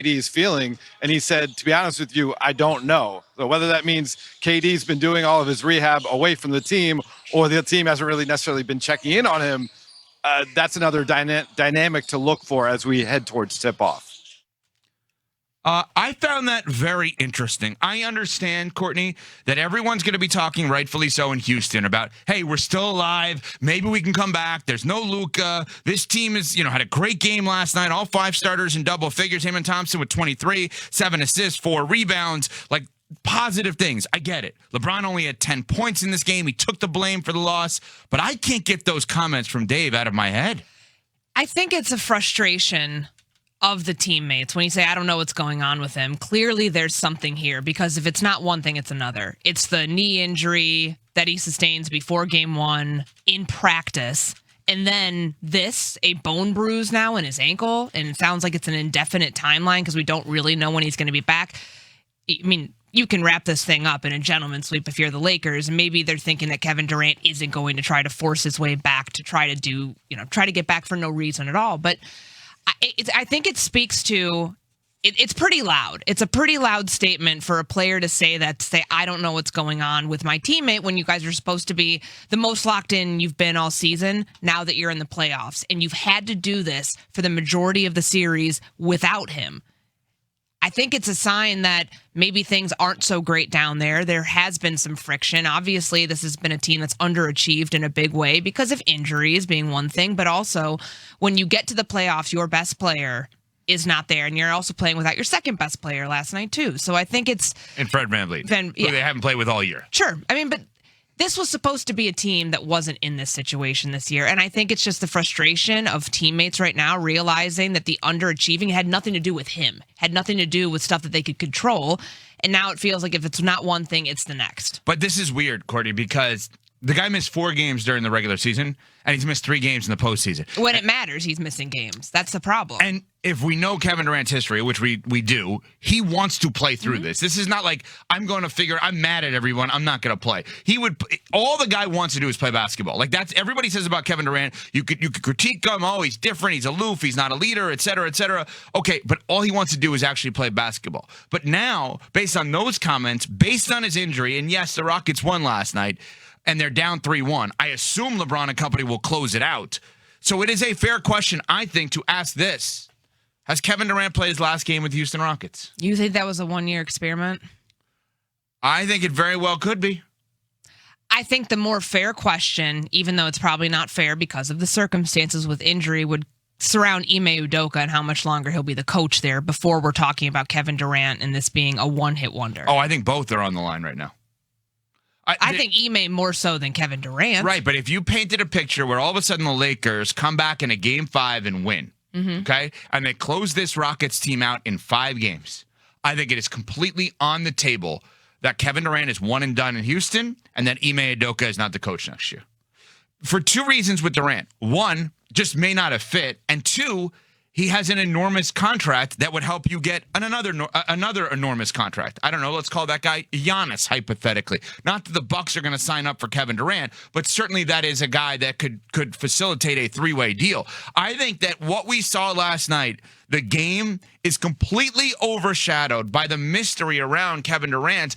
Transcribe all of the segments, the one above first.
KD's feeling. And he said, to be honest with you, I don't know. So whether that means KD's been doing all of his rehab away from the team or the team hasn't really necessarily been checking in on him, that's another dynamic to look for as we head towards tip-off. I found that very interesting. I understand, Courtney, that everyone's going to be talking, rightfully so, in Houston about, hey, we're still alive. Maybe we can come back. There's no Luka. This team is, had a great game last night. All 5 starters in double figures. Heyman Thompson with 23, 7 assists, 4 rebounds. Like, positive things. I get it. LeBron only had 10 points in this game. He took the blame for the loss. But I can't get those comments from Dave out of my head. I think it's a frustration of the teammates when you say, I don't know what's going on with him. Clearly there's something here, because if it's not one thing, it's another. It's the knee injury that he sustains before game 1 in practice. And then a bone bruise now in his ankle. And it sounds like it's an indefinite timeline because we don't really know when he's going to be back. I mean, you can wrap this thing up in a gentleman's sweep if you're the Lakers. And maybe they're thinking that Kevin Durant isn't going to try to force his way back to try to get back for no reason at all. But I think it speaks to, it's pretty loud. It's a pretty loud statement for a player to say, I don't know what's going on with my teammate when you guys are supposed to be the most locked in you've been all season now that you're in the playoffs. And you've had to do this for the majority of the series without him. I think it's a sign that maybe things aren't so great down there. There has been some friction. Obviously, this has been a team that's underachieved in a big way because of injuries being one thing, but also when you get to the playoffs, your best player is not there, and you're also playing without your second best player last night too. So I think it's... And Fred VanVleet, who they haven't played with all year. Sure. I mean, but this was supposed to be a team that wasn't in this situation this year. And I think it's just the frustration of teammates right now realizing that the underachieving had nothing to do with him, had nothing to do with stuff that they could control. And now it feels like if it's not one thing, it's the next. But this is weird, Courtney, because the guy missed 4 games during the regular season, and he's missed 3 games in the postseason. When it matters, he's missing games. That's the problem. And if we know Kevin Durant's history, which we do, he wants to play through this. This is not like, I'm mad at everyone, I'm not going to play. All the guy wants to do is play basketball. Like, that's, everybody says about Kevin Durant, you could critique him, he's different, he's aloof, he's not a leader, et cetera, et cetera. Okay, but all he wants to do is actually play basketball. But now, based on those comments, based on his injury, and yes, the Rockets won last night, and they're down 3-1, I assume LeBron and company will close it out. So it is a fair question, I think, to ask this. Has Kevin Durant played his last game with the Houston Rockets? You think that was a 1-year experiment? I think it very well could be. I think the more fair question, even though it's probably not fair because of the circumstances with injury, would surround Ime Udoka and how much longer he'll be the coach there before we're talking about Kevin Durant and this being a one-hit wonder. Oh, I think both are on the line right now. I think Ime more so than Kevin Durant. Right, but if you painted a picture where all of a sudden the Lakers come back in a Game 5 and win, okay, and they close this Rockets team out in 5 games, I think it is completely on the table that Kevin Durant is one and done in Houston and that Ime Udoka is not the coach next year. For 2 reasons with Durant. 1, just may not have fit, and 2, he has an enormous contract that would help you get another enormous contract. I don't know. Let's call that guy Giannis, hypothetically. Not that the Bucks are going to sign up for Kevin Durant, but certainly that is a guy that could facilitate a 3-way deal. I think that what we saw last night, the game is completely overshadowed by the mystery around Kevin Durant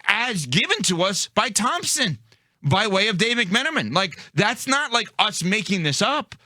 as given to us by Thompson by way of Dave McMenamin. Like, that's not like us making this up.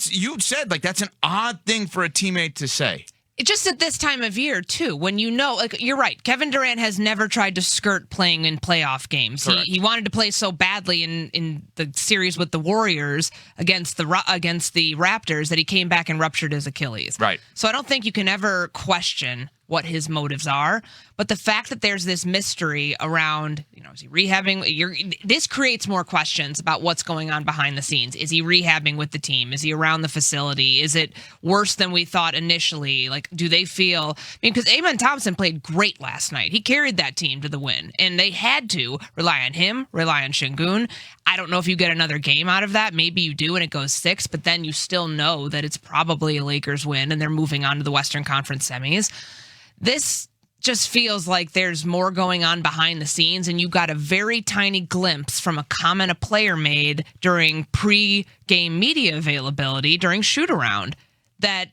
You said, that's an odd thing for a teammate to say. Just at this time of year, too, when you're right. Kevin Durant has never tried to skirt playing in playoff games. He wanted to play so badly in the series with the Warriors against the Raptors that he came back and ruptured his Achilles. Right. So I don't think you can ever question what his motives are. But the fact that there's this mystery around, is he rehabbing? This creates more questions about what's going on behind the scenes. Is he rehabbing with the team? Is he around the facility? Is it worse than we thought initially? Like, do they feel... because Amen Thompson played great last night. He carried that team to the win. And they had to rely on him, rely on Şengün. I don't know if you get another game out of that. Maybe you do and it goes 6, but then you still know that it's probably a Lakers win and they're moving on to the Western Conference semis. This just feels like there's more going on behind the scenes, and you got a very tiny glimpse from a comment a player made during pre-game media availability during shoot-around that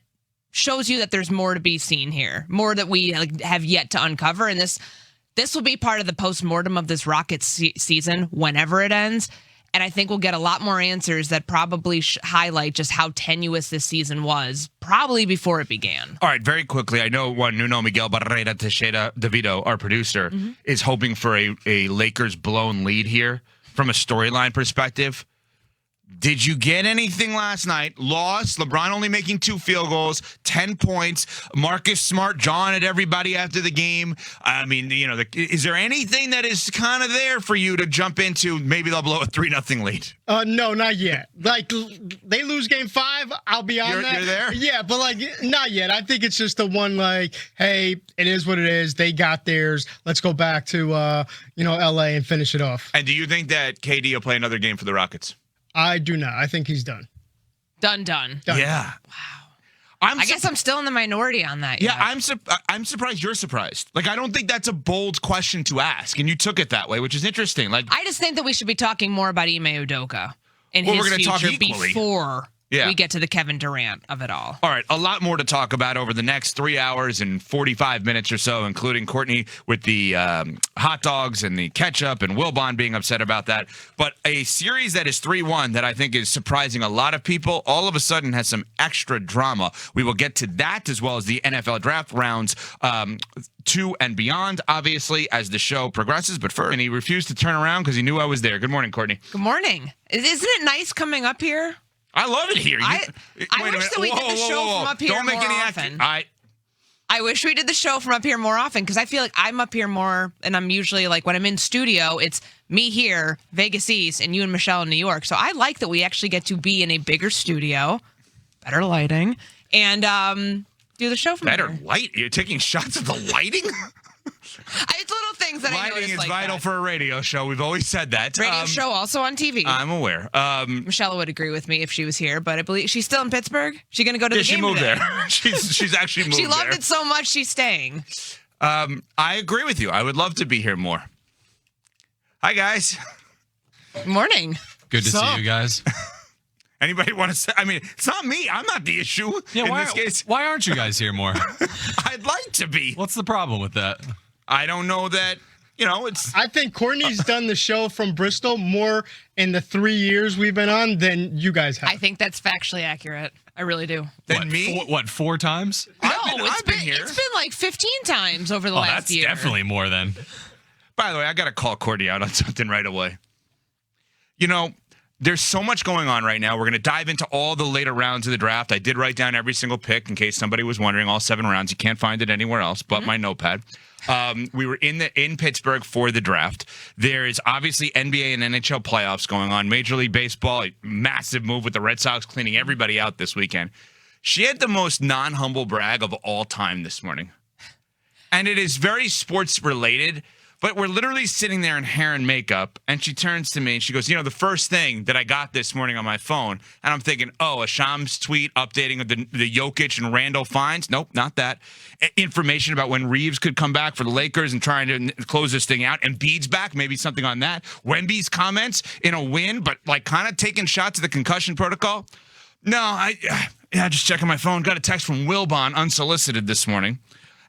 shows you that there's more to be seen here, more that we have yet to uncover. And this will be part of the postmortem of this Rockets season whenever it ends. And I think we'll get a lot more answers that probably highlight just how tenuous this season was, probably before it began. All right, very quickly. I know Nuno Miguel Barrera Teixeira DeVito, our producer, is hoping for a Lakers blown lead here from a storyline perspective. Did you get anything last night? Lost. LeBron only making 2 field goals, 10 points. Marcus Smart jawing at everybody after the game. I mean, is there anything that is kind of there for you to jump into? Maybe they'll blow a 3-0 lead. No, not yet. Like, they lose game 5, I'll be on that. You're there? Yeah, but like, not yet. I think it's just the one like, hey, it is what it is. They got theirs. Let's go back to LA and finish it off. And do you think that KD will play another game for the Rockets? I do not. I think he's done. Done. Yeah. Wow. I guess I'm still in the minority on that. Yeah, I'm surprised you're surprised. Like, I don't think that's a bold question to ask, and you took it that way, which is interesting. Like, I just think that we should be talking more about Ime Udoka and Well, his we're gonna talk future equally. before Yeah. we get to the Kevin Durant of it all. All right, a lot more to talk about over the next 3 hours and 45 minutes or so, including Courtney with the hot dogs and the ketchup and Wilbon being upset about that. But a series that is 3-1 that I think is surprising a lot of people all of a sudden has some extra drama. We will get to that as well as the NFL draft rounds 2 and beyond, obviously, as the show progresses. But first, and he refused to turn around because he knew I was there. Good morning, Courtney. Good morning. Isn't it nice coming up here? I love it here. I wish that we did the show from up here Don't make more any often. I wish we did the show from up here more often because I feel like I'm up here more, and I'm usually like when I'm in studio, it's me here, Vegas East, and you and Michelle in New York. So I like that we actually get to be in a bigger studio, better lighting, and do the show from better here. light. You're taking shots of the lighting? It's little things that I Lighting notice is like vital that. for a radio show. We've always said that. Radio show also on TV. I'm aware. Michelle would agree with me if she was here, but I believe she's still in Pittsburgh. She going to go to the she game moved today? there. She's actually moved She loved there. it so much she's staying. I agree with you. I would love to be here more. Hi, guys. Morning. Good to see you guys. Anybody want to say? I mean, it's not me. I'm not the issue Yeah, in this case. why aren't you guys here more? I'd like to be. What's the problem with that? I don't know that, it's... I think Courtney's done the show from Bristol more in the 3 years we've been on than you guys have. I think that's factually accurate. I really do. Than me? 4 times? I've been here. It's been like 15 times over the Oh, last that's year. definitely more than. By the way, I got to call Courtney out on something right away. There's so much going on right now. We're going to dive into all the later rounds of the draft. I did write down every single pick in case somebody was wondering. All 7 rounds. You can't find it anywhere else but my notepad. We were in Pittsburgh for the draft. There is obviously NBA and NHL playoffs going on. Major League Baseball, a massive move with the Red Sox cleaning everybody out this weekend. She had the most non-humble brag of all time this morning. And it is very sports related. But we're literally sitting there in hair and makeup, and she turns to me and she goes, the first thing that I got this morning on my phone, and I'm thinking, a Shams tweet updating the Jokic and Randall finds. Nope, not that. Information about when Reeves could come back for the Lakers and trying to close this thing out. And Embiid's back, maybe something on that. Wemby's comments in a win, but like kind of taking shots at the concussion protocol. No, just checking my phone. Got a text from Wilbon unsolicited this morning.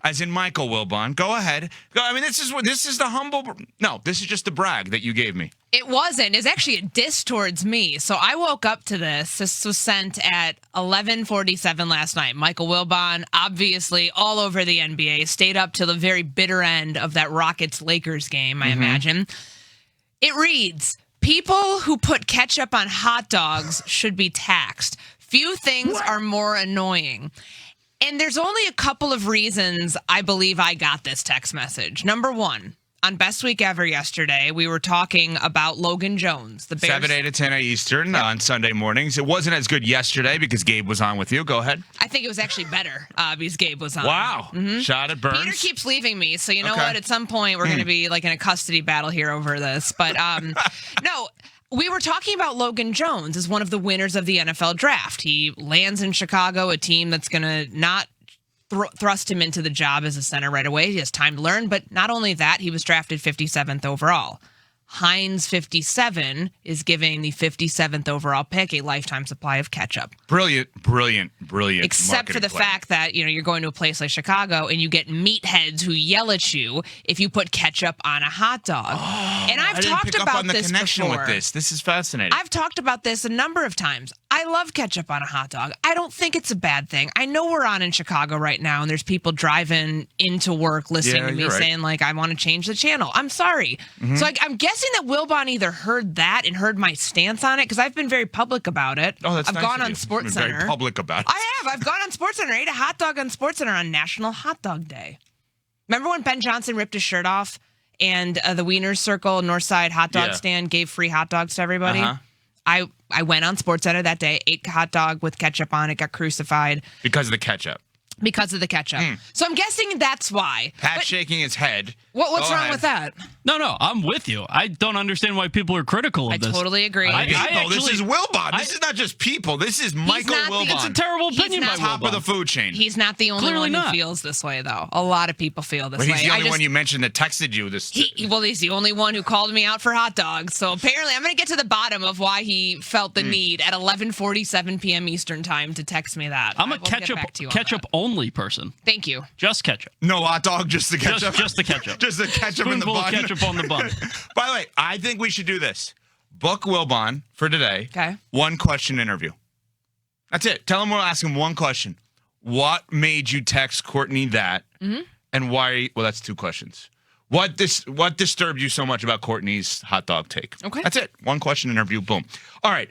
As in Michael Wilbon. Go ahead. I mean, this is the humble. No, this is just the brag that you gave me. It wasn't. It's actually a diss towards me. So I woke up to this. This was sent at 11:47 last night. Michael Wilbon, obviously all over the NBA, stayed up till the very bitter end of that Rockets-Lakers game, I imagine. It reads, people who put ketchup on hot dogs should be taxed. Few things are more annoying. And there's only a couple of reasons I believe I got this text message. Number one, on Best Week Ever yesterday, we were talking about Logan Jones. The Bears. 7, 8 to 10 Eastern on Sunday mornings. It wasn't as good yesterday because Gabe was on with you. Go ahead. I think it was actually better because Gabe was on. Wow. Shot at Burns. Peter keeps leaving me, so you know Okay. what? At some point, we're going to be like in a custody battle here over this. But no, we were talking about Logan Jones as one of the winners of the NFL draft. He lands in Chicago, a team that's going to not thrust him into the job as a center right away. He has time to learn, but not only that, he was drafted 57th overall. Heinz 57 is giving the 57th overall pick a lifetime supply of ketchup. Brilliant. Except for the marketing plan. fact that, you're going to a place like Chicago and you get meatheads who yell at you if you put ketchup on a hot dog. And I've I didn't talked pick up about on the this connection before. with this. This is fascinating. I've talked about this a number of times. I love ketchup on a hot dog. I don't think it's a bad thing. I know we're on in Chicago right now, and there's people driving into work listening Yeah, to me you're right. saying, like, I want to change the channel. I'm sorry. So I'm guessing that Wilbon either heard that and heard my stance on it, because I've been very public about it. Oh, that's I've nice gone of on you. Sports You've been Center. very public about it. I have. I've gone on Sports Center. I ate a hot dog on Sports Center on National Hot Dog Day. Remember when Ben Johnson ripped his shirt off and the Wieners Circle Northside hot dog Yeah. stand gave free hot dogs to everybody? Uh-huh. I went on Sports Center that day, ate a hot dog with ketchup on it, got crucified Because of the ketchup. because of the ketchup. So I'm guessing that's why. Pat But shaking his head. what's Go wrong ahead. with that? No, I'm with you. I don't understand why people are critical of I this. totally agree. People, this actually- is Wilbon. This is not just people. This is Michael not the- Wilbon. It's a Terrible He's opinion by not- top Wilbon. of the food chain. He's not the only Clearly one who not. feels this way, though. A lot of people feel this But way. he's the I only just- one you mentioned that texted you this. He's the only one who called me out for hot dogs. So apparently, I'm going to get to the bottom of why he felt the need at 11:47 p.m. Eastern time to text me that. I'm I a will get back to you on ketchup that. only person. Thank you. Just ketchup. No hot dog, just the ketchup. Just the ketchup. Just the ketchup in the Spoonful of bun. ketchup on the bun. By the way, I think we should do this. Book Wilbon for today. Okay. One question interview. That's it. Tell him we'll ask him one question. What made you text Courtney that? And why? Well, that's two questions. What disturbed you so much about Courtney's hot dog take? Okay. That's it. One question interview. Boom. All right.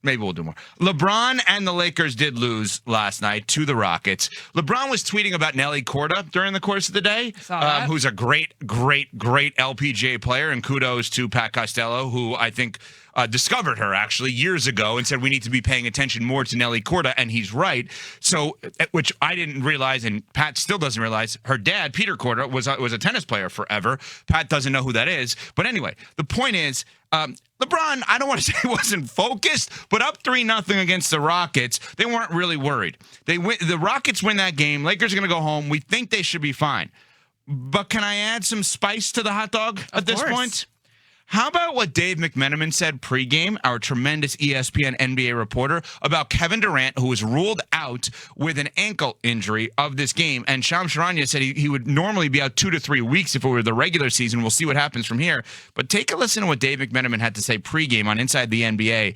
Maybe we'll do more. LeBron and the Lakers did lose last night to the Rockets. LeBron was tweeting about Nelly Corda during the course of the day, Saw that. who's a great LPGA player, and kudos to Pat Costello, who I think discovered her actually years ago and said we need to be paying attention more to Nelly Corda, and he's right. So, which I didn't realize, and Pat still doesn't realize, her dad, Peter Corda, was a tennis player forever. Pat doesn't know who that is. But anyway, the point is, LeBron, I don't want to say wasn't focused, but up 3-0 against the Rockets, they weren't really worried. The Rockets win that game. Lakers are going to go home. We think they should be fine. But can I add some spice to the hot dog at this course. point? How about what Dave McMenamin said pregame, our tremendous ESPN NBA reporter, about Kevin Durant, who was ruled out with an ankle injury of this game? And Shams Charania said he would normally be out 2 to 3 weeks if it were the regular season. We'll see what happens from here. But take a listen to what Dave McMenamin had to say pregame on Inside the NBA